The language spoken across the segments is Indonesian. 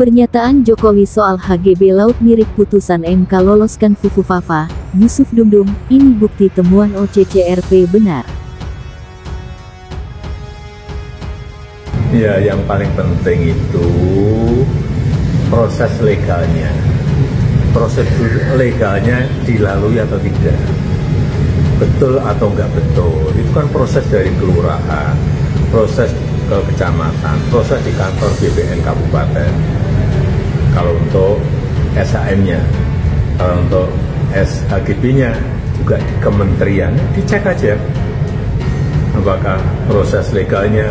Pernyataan Jokowi soal HGB Laut mirip putusan MK loloskan Fufu Fafa, Yusuf Dumdum, ini bukti temuan OCCRP benar. Ya, yang paling penting itu proses legalnya. Prosedur legalnya dilalui atau tidak. Betul atau enggak betul. Itu kan proses dari kelurahan, proses ke kecamatan, proses di kantor BPN kabupaten. Kalau untuk SHM-nya, kalau untuk SHGB-nya juga di kementerian, dicek aja apakah proses legalnya,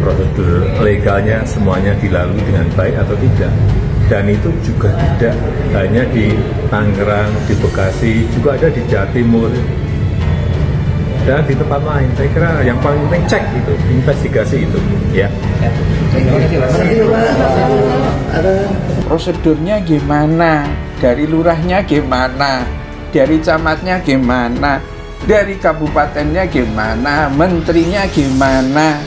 prosedur legalnya semuanya dilalui dengan baik atau tidak. Dan itu juga tidak hanya di Tangerang, di Bekasi, juga ada di Jawa Timur dan di tempat lain. Saya kira yang paling penting cek itu, investigasi itu, ya. Prosedurnya gimana, dari lurahnya gimana, dari camatnya gimana, dari kabupatennya gimana, menterinya gimana.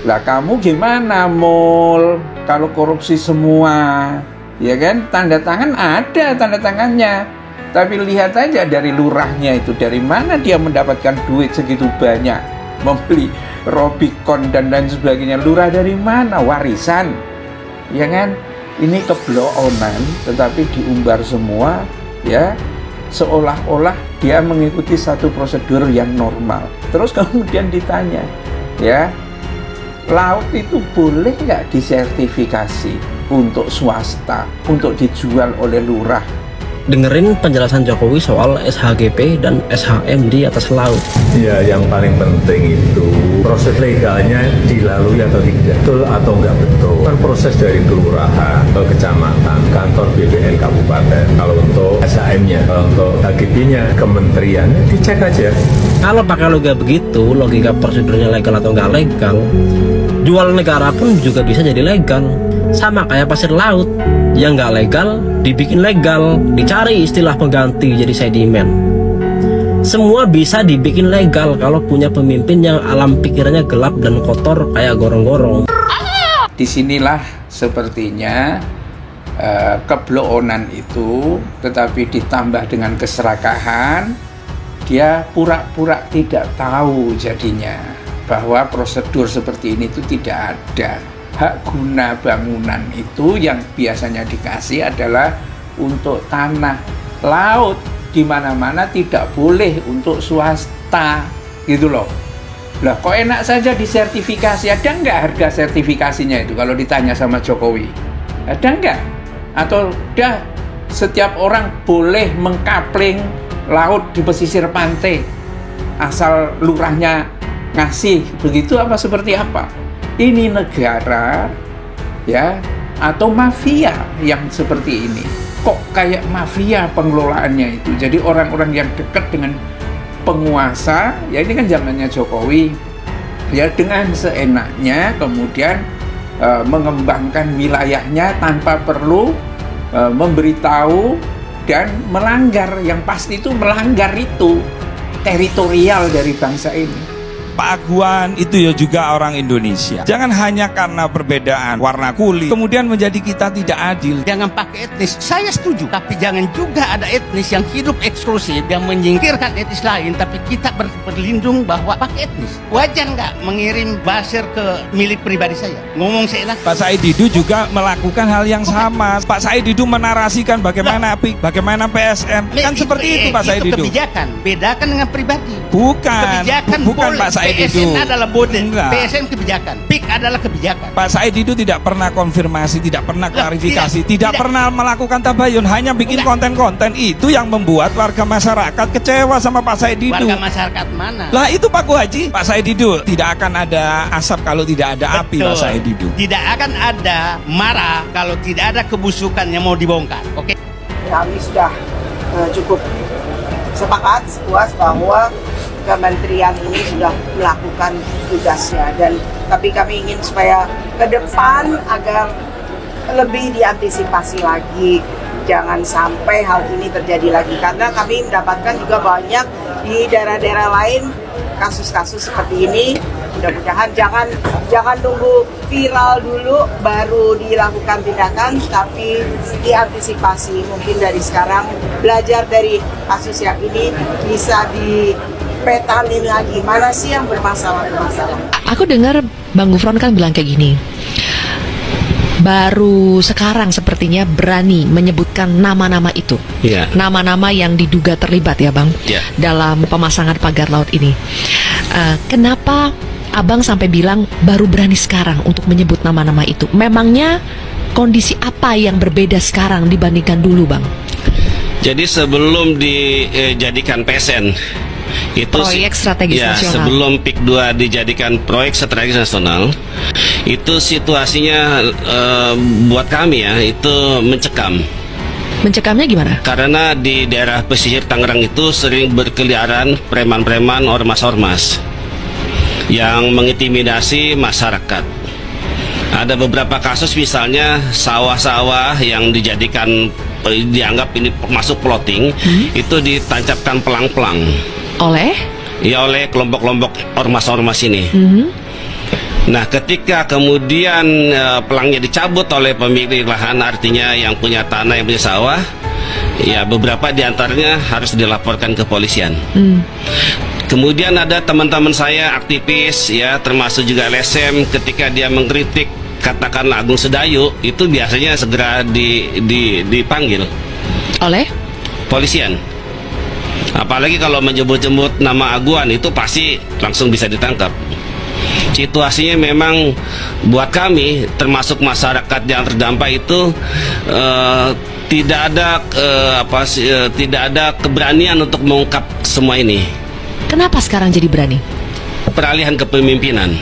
Lah kamu gimana, Mul? Kalau korupsi semua, ya kan? Tanda tangan ada tanda tangannya. Tapi lihat aja dari lurahnya itu, dari mana dia mendapatkan duit segitu banyak, membeli Robicon dan lain sebagainya. Lurah dari mana? Warisan, ya kan? Ini kebloonan, tetapi diumbar semua, ya, seolah-olah dia mengikuti satu prosedur yang normal. Terus kemudian ditanya, ya, laut itu boleh nggak disertifikasi untuk swasta, untuk dijual oleh lurah? Dengerin penjelasan Jokowi soal SHGP dan SHM di atas laut. Ya, yang paling penting itu proses legalnya dilalui atau tidak, betul atau enggak betul. Kan proses dari kelurahan ke kecamatan, kantor BPN kabupaten. Kalau untuk SHM-nya, kalau untuk HGB-nya, kementerian, dicek aja. Kalau pakai logika begitu, logika prosedurnya legal atau enggak legal, jual negara pun juga bisa jadi legal. Sama kayak pasir laut, yang nggak legal dibikin legal, dicari istilah pengganti jadi sedimen. Semua bisa dibikin legal kalau punya pemimpin yang alam pikirannya gelap dan kotor kayak gorong-gorong. Disinilah sepertinya kebloonan itu, tetapi ditambah dengan keserakahan, dia pura-pura tidak tahu jadinya bahwa prosedur seperti ini itu tidak ada. Hak guna bangunan itu yang biasanya dikasih adalah untuk tanah laut, di mana-mana tidak boleh untuk swasta, gitu loh. Lah kok enak saja disertifikasi? Ada nggak harga sertifikasinya itu kalau ditanya sama Jokowi? Ada nggak? Atau udah setiap orang boleh mengkapling laut di pesisir pantai asal lurahnya ngasih, begitu apa seperti apa? Ini negara, ya, atau mafia yang seperti ini? Kok kayak mafia pengelolaannya itu? Jadi orang-orang yang dekat dengan penguasa, ya ini kan zamannya Jokowi, ya, dengan seenaknya kemudian mengembangkan wilayahnya tanpa perlu memberitahu dan melanggar. Yang pasti itu melanggar itu teritorial dari bangsa ini. Pak Aguan itu ya juga orang Indonesia. Jangan hanya karena perbedaan warna kulit kemudian menjadi kita tidak adil. Jangan pakai etnis, saya setuju. Tapi jangan juga ada etnis yang hidup eksklusif, yang menyingkirkan etnis lain, tapi kita berlindung bahwa pakai etnis. Wajar nggak mengirim buzzer ke milik pribadi saya? Ngomong seenak. Pak Said Didu juga melakukan hal yang sama. Pak Said Didu menarasikan bagaimana PIK, bagaimana PSN. Kan seperti itu Pak Said Didu. Itu kebijakan, bedakan dengan pribadi. Bukan, bukan Pak Said Didu. PSN adalah boden, enggak. PSN kebijakan, PIK adalah kebijakan. Pak Said Didu tidak pernah konfirmasi, tidak pernah klarifikasi, tidak pernah melakukan tabayun, hanya bikin konten-konten. Itu yang membuat warga masyarakat kecewa sama Pak Said Didu. Warga masyarakat mana? Lah itu Pak Haji, Pak Said Didu tidak akan ada asap kalau tidak ada api. Pak Said Didu tidak akan ada marah kalau tidak ada kebusukan yang mau dibongkar. Oke? Kami sudah cukup sepakat, puas bahwa kementerian ini sudah melakukan tugasnya, dan tapi kami ingin supaya ke depan agar lebih diantisipasi lagi, jangan sampai hal ini terjadi lagi, karena kami mendapatkan juga banyak di daerah-daerah lain kasus-kasus seperti ini mudah-mudahan jangan tunggu viral dulu baru dilakukan tindakan, tapi diantisipasi. Mungkin dari sekarang belajar dari kasus yang ini bisa dipetanin lagi mana sih yang bermasalah. Aku dengar Bang Gufron kan bilang kayak gini, baru sekarang sepertinya berani menyebutkan nama-nama itu, nama-nama yang diduga terlibat ya Bang, dalam pemasangan pagar laut ini. Kenapa Abang sampai bilang baru berani sekarang untuk menyebut nama-nama itu? Memangnya kondisi apa yang berbeda sekarang dibandingkan dulu Bang? Jadi sebelum dijadikan PSN itu proyek strategis nasional, sebelum PIK 2 dijadikan proyek strategis nasional, itu situasinya buat kami ya itu mencekam. Mencekamnya gimana? Karena di daerah pesisir Tangerang itu sering berkeliaran preman-preman, ormas-ormas yang mengintimidasi masyarakat. Ada beberapa kasus misalnya sawah-sawah yang dianggap ini masuk plotting, itu ditancapkan pelang-pelang. Oleh kelompok-kelompok ormas-ormas ini. Nah, ketika kemudian pelangnya dicabut oleh pemilik lahan, artinya yang punya tanah, yang punya sawah, ya beberapa diantaranya harus dilaporkan ke polisian. Kemudian ada teman-teman saya aktivis ya, termasuk juga LSM, ketika dia mengkritik katakanlah Agung Sedayu, itu biasanya segera dipanggil oleh polisian. Apalagi kalau menyebut-nyebut nama Aguan, itu pasti langsung bisa ditangkap. Situasinya memang buat kami, termasuk masyarakat yang terdampak itu tidak ada keberanian untuk mengungkap semua ini. Kenapa sekarang jadi berani? Peralihan kepemimpinan.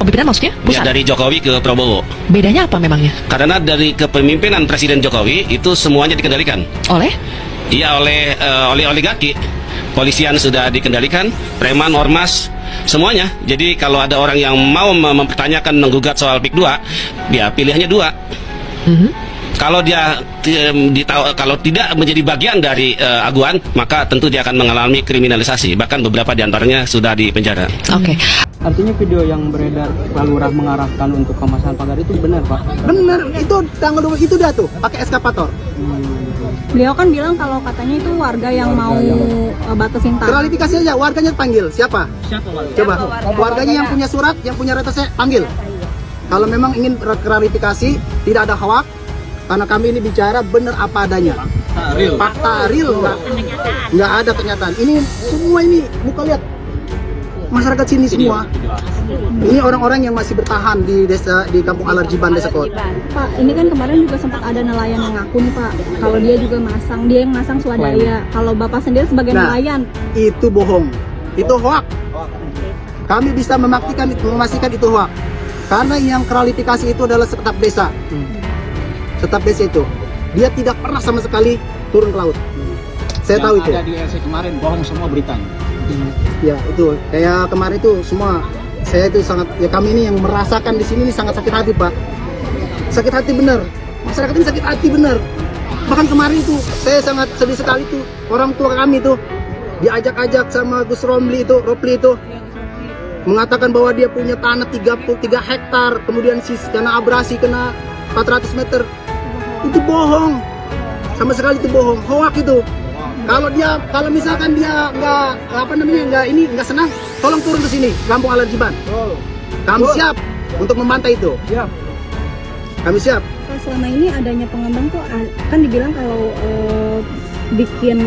Pemimpinan maksudnya? Pusat? Ya, dari Jokowi ke Prabowo. Bedanya apa memangnya? Karena dari kepemimpinan Presiden Jokowi itu semuanya dikendalikan. Oleh? Iya, oleh oligarki. Polisian sudah dikendalikan, preman, ormas, semuanya. Jadi kalau ada orang yang mau mempertanyakan, menggugat soal PIK 2, ya pilihannya 2. Kalau dia kalau tidak menjadi bagian dari Aguan, maka tentu dia akan mengalami kriminalisasi. Bahkan beberapa diantaranya sudah dipenjara. Oke. Artinya video yang beredar Pak Lurah mengarahkan untuk pemasangan pagar itu benar Pak? Benar, itu tanggal 20 itu dah tuh pakai eskavator. Beliau kan bilang kalau katanya itu warga yang mau batasin tanah. Klarifikasi aja, warganya panggil. Siapa? Coba. Warganya yang punya surat, yang punya retasnya panggil. Kalau memang ingin klarifikasi, tidak ada hoak, karena kami ini bicara benar apa adanya. Fakta real, nggak ada kenyataan. Ini semua ini, buka lihat. Masyarakat sini semua. Ini orang-orang yang masih bertahan di desa, di Kampung Alarjiban, Desa Kot. Pak, ini kan kemarin juga sempat ada nelayan yang ngaku nih Pak, kalau dia juga masang, dia yang masang swadaya. Kalau Bapak sendiri sebagai nelayan, itu bohong, itu hoak. Kami bisa memastikan itu hoak, karena yang klarifikasi itu adalah staf desa. Staf desa itu, dia tidak pernah sama sekali turun ke laut. Saya tahu itu. Ada di LC kemarin bohong semua beritanya. Ya itu, kayak kemarin itu semua, saya itu sangat, ya kami ini yang merasakan di sini ini sangat sakit hati Pak. Sakit hati bener, masyarakat ini sakit hati bener. Bahkan kemarin itu, saya sangat sedih sekali tuh, orang tua kami tuh diajak-ajak sama Gus Romli itu, mengatakan bahwa dia punya tanah 33 hektar, kemudian kena abrasi, kena 400 meter. Itu bohong, sama sekali itu bohong, hoak itu. Kalau misalkan dia nggak senang, tolong turun ke sini, Kampung Alarjiban. Kami siap untuk membantai itu. Kami siap. Selama ini adanya pengembang tuh kan dibilang kalau bikin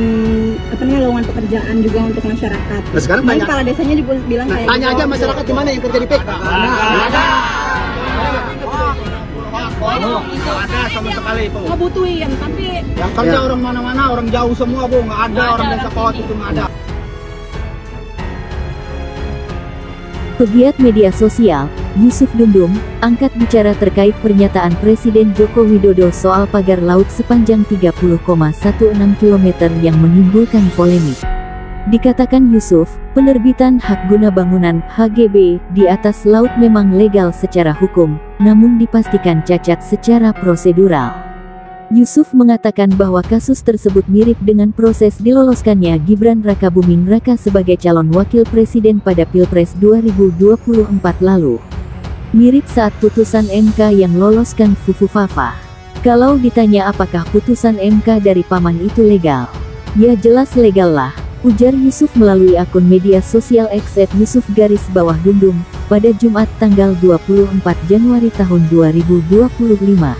lowongan pekerjaan juga untuk masyarakat. Nah, sekarang kepala desanya juga bilang kayak tanya aja masyarakat di mana yang kerja di PIK. Nggak ada. Nggak ada sama sekali Bu. Ngebutuhin, tapi yang kerja orang mana-mana, orang jauh semua Bu, nggak ada orang Desa Kot itu nggak ada. Pegiat media sosial, Yusuf Dumdum, angkat bicara terkait pernyataan Presiden Joko Widodo soal pagar laut sepanjang 30,16 km yang menimbulkan polemik. Dikatakan Yusuf, penerbitan hak guna bangunan (HGB) di atas laut memang legal secara hukum, namun dipastikan cacat secara prosedural. Yusuf mengatakan bahwa kasus tersebut mirip dengan proses diloloskannya Gibran Rakabuming Raka sebagai calon wakil presiden pada Pilpres 2024 lalu. Mirip saat putusan MK yang loloskan Fufu Fafa. Kalau ditanya apakah putusan MK dari Paman itu legal? Ya jelas legal lah, ujar Yusuf melalui akun media sosial X @Yusuf_Dundum pada Jumat tanggal 24 Januari tahun 2025.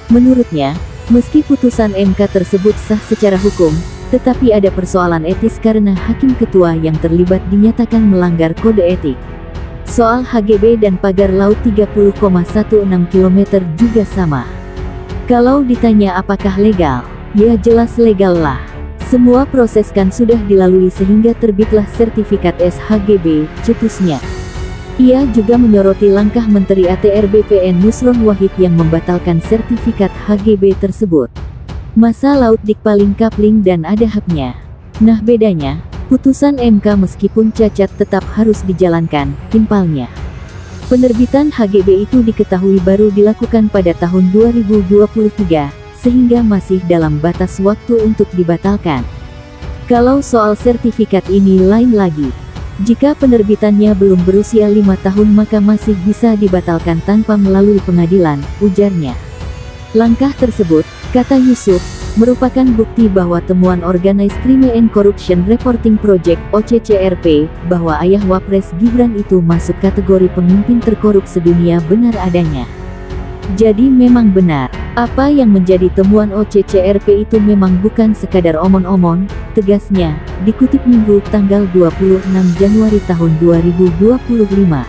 Menurutnya, meski putusan MK tersebut sah secara hukum, tetapi ada persoalan etis karena hakim ketua yang terlibat dinyatakan melanggar kode etik. Soal HGB dan pagar laut 30,16 km juga sama. Kalau ditanya apakah legal, ya jelas legal lah. Semua proses kan sudah dilalui sehingga terbitlah sertifikat SHGB, cetusnya. Ia juga menyoroti langkah Menteri ATR BPN Nusron Wahid yang membatalkan sertifikat HGB tersebut. Masa laut dikpaling kapling dan ada haknya. Nah bedanya, putusan MK meskipun cacat tetap harus dijalankan, timpalnya. Penerbitan HGB itu diketahui baru dilakukan pada tahun 2023, sehingga masih dalam batas waktu untuk dibatalkan. Kalau soal sertifikat ini lain lagi. Jika penerbitannya belum berusia 5 tahun maka masih bisa dibatalkan tanpa melalui pengadilan, ujarnya. Langkah tersebut, kata Yusuf, merupakan bukti bahwa temuan Organized Crime and Corruption Reporting Project (OCCRP) bahwa ayah Wapres Gibran itu masuk kategori pemimpin terkorup sedunia benar adanya. Jadi memang benar, apa yang menjadi temuan OCCRP itu memang bukan sekadar omon-omon, tegasnya, dikutip Minggu tanggal 26 Januari tahun 2025.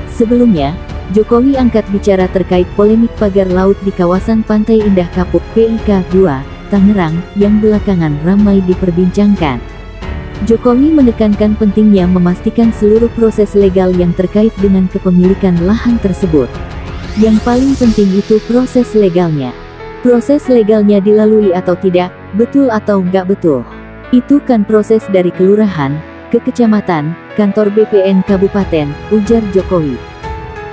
Sebelumnya, Jokowi angkat bicara terkait polemik pagar laut di kawasan Pantai Indah Kapuk PIK 2, Tangerang, yang belakangan ramai diperbincangkan. Jokowi menekankan pentingnya memastikan seluruh proses legal yang terkait dengan kepemilikan lahan tersebut. Yang paling penting itu proses legalnya. Proses legalnya dilalui atau tidak, betul atau nggak betul. Itu kan proses dari kelurahan, ke kecamatan, kantor BPN kabupaten, ujar Jokowi.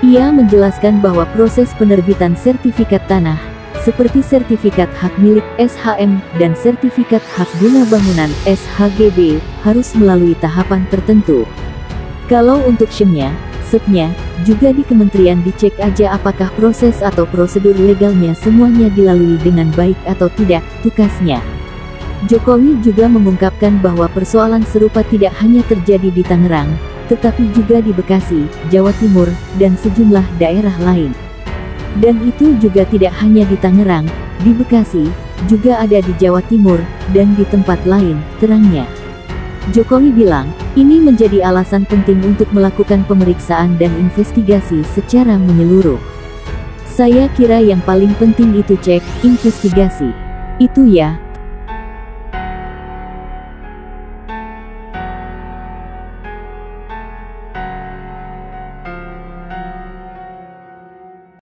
Ia menjelaskan bahwa proses penerbitan sertifikat tanah, seperti sertifikat hak milik SHM dan sertifikat hak guna bangunan SHGB, harus melalui tahapan tertentu. Kalau untuk SHM-nya, SEP-nya, juga di kementerian dicek aja apakah proses atau prosedur legalnya semuanya dilalui dengan baik atau tidak, tukasnya. Jokowi juga mengungkapkan bahwa persoalan serupa tidak hanya terjadi di Tangerang, tetapi juga di Bekasi, Jawa Timur, dan sejumlah daerah lain. Dan itu juga tidak hanya di Tangerang, di Bekasi, juga ada di Jawa Timur, dan di tempat lain, terangnya. Jokowi bilang, ini menjadi alasan penting untuk melakukan pemeriksaan dan investigasi secara menyeluruh. Saya kira yang paling penting itu cek, investigasi. Itu ya,